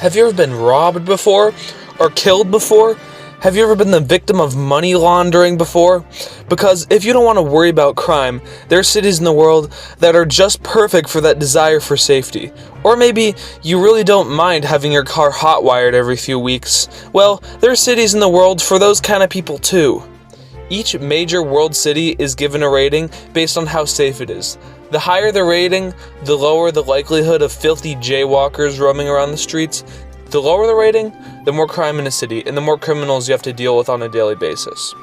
Have you ever been robbed before? Or killed before? Have you ever been the victim of money laundering before? Because if you don't want to worry about crime, there are cities in the world that are just perfect for that desire for safety. Or maybe you really don't mind having your car hot-wired every few weeks. Well, there are cities in the world for those kind of people too. Each major world city is given a rating based on how safe it is. The higher the rating, the lower the likelihood of filthy jaywalkers roaming around the streets. The lower the rating, the more crime in a city, and the more criminals you have to deal with on a daily basis.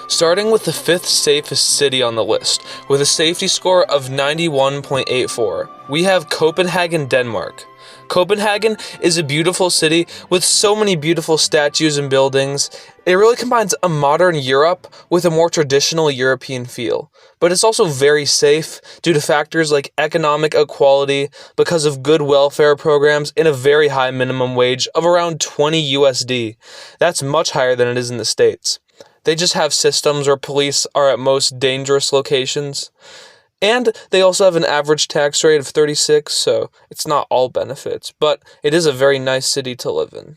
Starting with the 5th safest city on the list, with a safety score of 91.84, we have Copenhagen, Denmark. Copenhagen is a beautiful city with so many beautiful statues and buildings. It really combines a modern Europe with a more traditional European feel. But it's also very safe due to factors like economic equality because of good welfare programs and a very high minimum wage of around 20 USD. That's much higher than it is in the States. They just have systems where police are at most dangerous locations. And they also have an average tax rate of 36, so it's not all benefits, but it is a very nice city to live in.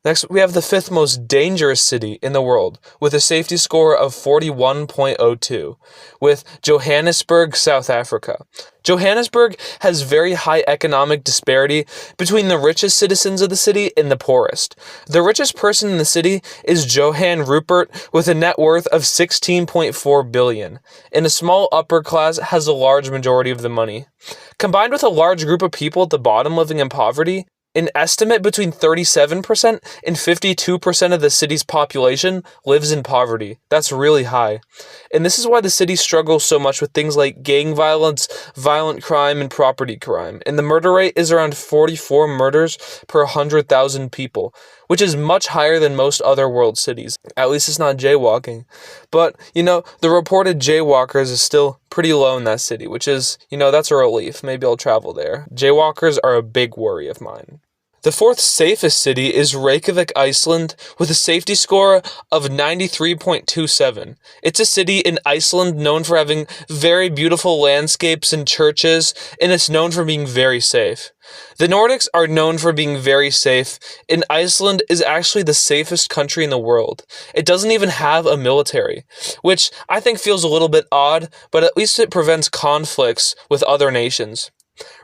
Next, we have the 5th most dangerous city in the world, with a safety score of 41.02, with Johannesburg, South Africa. Johannesburg has very high economic disparity between the richest citizens of the city and the poorest. The richest person in the city is Johan Rupert with a net worth of 16.4 billion, and a small upper class has a large majority of the money. Combined with a large group of people at the bottom living in poverty, an estimate between 37% and 52% of the city's population lives in poverty. That's really high. And this is why the city struggles so much with things like gang violence, violent crime, and property crime. And the murder rate is around 44 murders per 100,000 people, which is much higher than most other world cities. At least it's not jaywalking. But, the reported jaywalkers is still pretty low in that city, which is, that's a relief. Maybe I'll travel there. Jaywalkers are a big worry of mine. The 4th safest city is Reykjavik, Iceland, with a safety score of 93.27. It's a city in Iceland known for having very beautiful landscapes and churches, and it's known for being very safe. The Nordics are known for being very safe, and Iceland is actually the safest country in the world. It doesn't even have a military, which I think feels a little bit odd, but at least it prevents conflicts with other nations.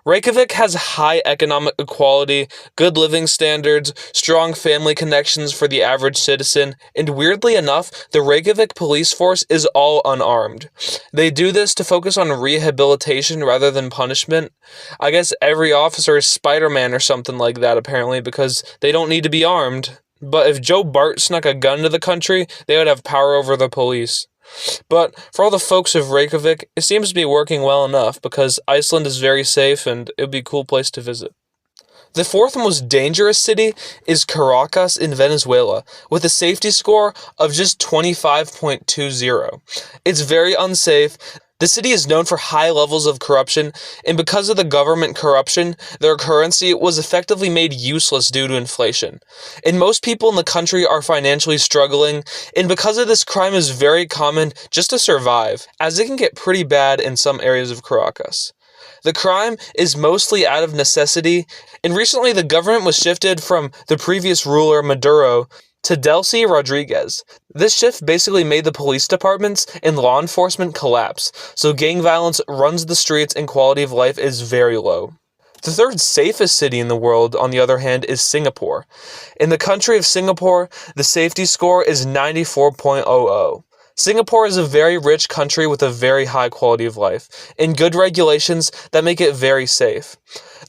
Reykjavik has high economic equality, good living standards, strong family connections for the average citizen, and weirdly enough, the Reykjavik police force is all unarmed. They do this to focus on rehabilitation rather than punishment. I guess every officer is Spider-Man or something like that apparently because they don't need to be armed. But if Joe Bart snuck a gun to the country, they would have power over the police. But for all the folks of Reykjavik, it seems to be working well enough because Iceland is very safe and it would be a cool place to visit. The 4th most dangerous city is Caracas in Venezuela, with a safety score of just 25.20. It's very unsafe. The city is known for high levels of corruption, and because of the government corruption, their currency was effectively made useless due to inflation. And most people in the country are financially struggling, and because of this, crime is very common just to survive, as it can get pretty bad in some areas of Caracas. The crime is mostly out of necessity, and recently the government was shifted from the previous ruler, Maduro, to Delcy Rodriguez. This shift basically made the police departments and law enforcement collapse, so gang violence runs the streets and quality of life is very low. The 3rd safest city in the world, on the other hand, is Singapore. In the country of Singapore, the safety score is 94.00. Singapore is a very rich country with a very high quality of life, and good regulations that make it very safe.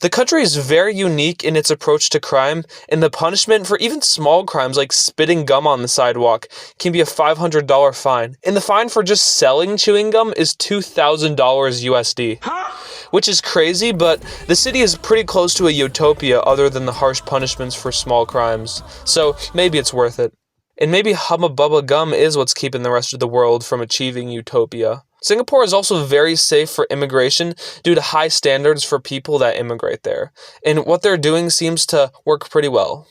The country is very unique in its approach to crime, and the punishment for even small crimes like spitting gum on the sidewalk can be a $500 fine, and the fine for just selling chewing gum is $2,000 USD. Which is crazy, but the city is pretty close to a utopia other than the harsh punishments for small crimes, so maybe it's worth it. And maybe Hubba Bubba Gum is what's keeping the rest of the world from achieving utopia. Singapore is also very safe for immigration due to high standards for people that immigrate there. And what they're doing seems to work pretty well.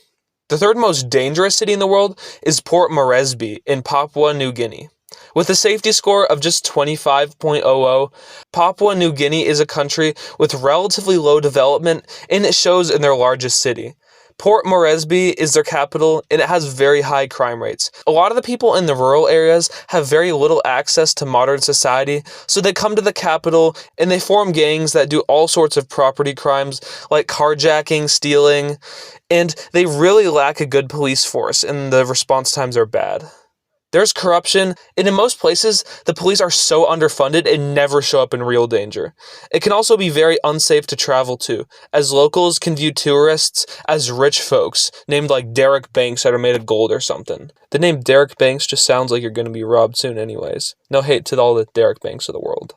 The 3rd most dangerous city in the world is Port Moresby in Papua New Guinea. With a safety score of just 25.00, Papua New Guinea is a country with relatively low development, and it shows in their largest city. Port Moresby is their capital, and it has very high crime rates. A lot of the people in the rural areas have very little access to modern society, so they come to the capital and they form gangs that do all sorts of property crimes like carjacking, stealing, and they really lack a good police force, and the response times are bad. There's corruption, and in most places, the police are so underfunded and never show up in real danger. It can also be very unsafe to travel to, as locals can view tourists as rich folks, named like Derek Banks that are made of gold or something. The name Derek Banks just sounds like you're going to be robbed soon anyways. No hate to all the Derek Banks of the world.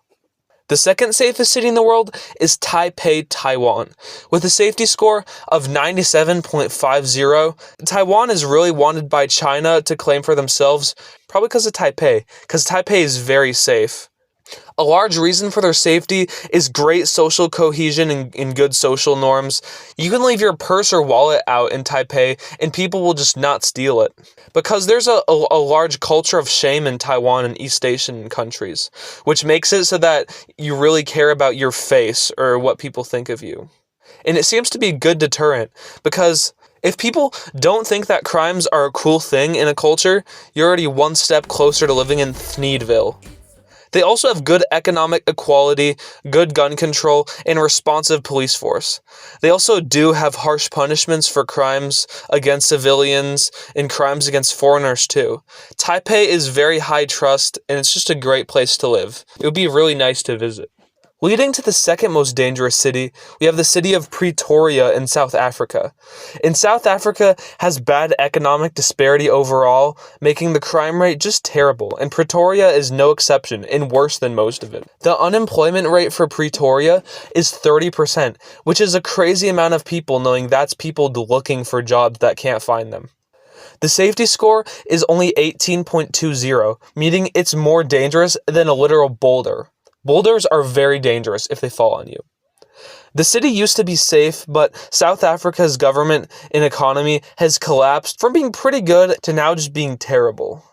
The second safest city in the world is Taipei, Taiwan. With a safety score of 97.50, Taiwan is really wanted by China to claim for themselves, probably because of Taipei, because Taipei is very safe. A large reason for their safety is great social cohesion and good social norms. You can leave your purse or wallet out in Taipei and people will just not steal it. Because there's a large culture of shame in Taiwan and East Asian countries, which makes it so that you really care about your face or what people think of you. And it seems to be a good deterrent because if people don't think that crimes are a cool thing in a culture, you're already one step closer to living in Thneedville. They also have good economic equality, good gun control, and a responsive police force. They also do have harsh punishments for crimes against civilians and crimes against foreigners too. Taipei is very high trust, and it's just a great place to live. It would be really nice to visit. Leading to the second most dangerous city, we have the city of Pretoria in South Africa. And South Africa has bad economic disparity overall, making the crime rate just terrible, and Pretoria is no exception and worse than most of it. The unemployment rate for Pretoria is 30%, which is a crazy amount of people knowing that's people looking for jobs that can't find them. The safety score is only 18.20, meaning it's more dangerous than a literal boulder. Boulders are very dangerous if they fall on you. The city used to be safe, but South Africa's government and economy has collapsed from being pretty good to now just being terrible.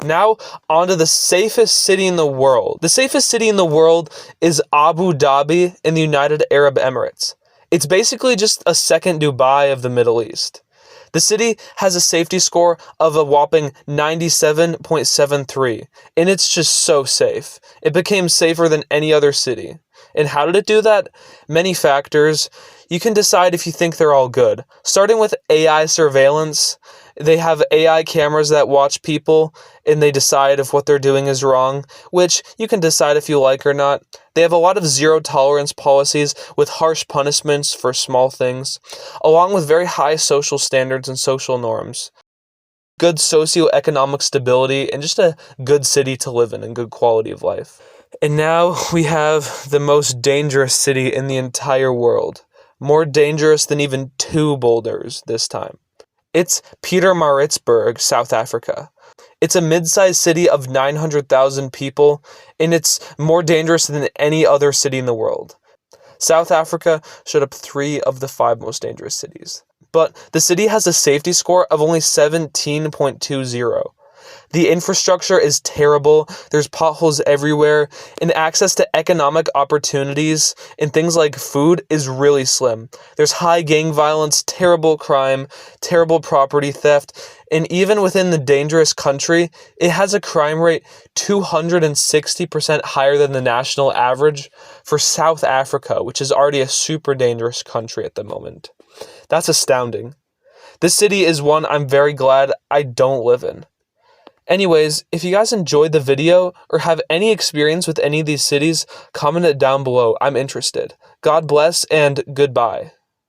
Now, onto the safest city in the world. The safest city in the world is Abu Dhabi in the United Arab Emirates. It's basically just a second Dubai of the Middle East. The city has a safety score of a whopping 97.73, and it's just so safe. It became safer than any other city. And how did it do that? Many factors. You can decide if you think they're all good. Starting with AI surveillance, they have AI cameras that watch people, and they decide if what they're doing is wrong, which you can decide if you like or not. They have a lot of zero-tolerance policies with harsh punishments for small things, along with very high social standards and social norms. Good socioeconomic stability, and just a good city to live in and good quality of life. And now we have the most dangerous city in the entire world. More dangerous than even two boulders this time. It's Pietermaritzburg, South Africa. It's a mid-sized city of 900,000 people, and it's more dangerous than any other city in the world. South Africa showed up 3 of the 5 most dangerous cities. But the city has a safety score of only 17.20. The infrastructure is terrible, there's potholes everywhere, and access to economic opportunities and things like food is really slim. There's high gang violence, terrible crime, terrible property theft, and even within the dangerous country, it has a crime rate 260% higher than the national average for South Africa, which is already a super dangerous country at the moment. That's astounding. This city is one I'm very glad I don't live in. Anyways, if you guys enjoyed the video or have any experience with any of these cities, comment it down below. I'm interested. God bless and goodbye.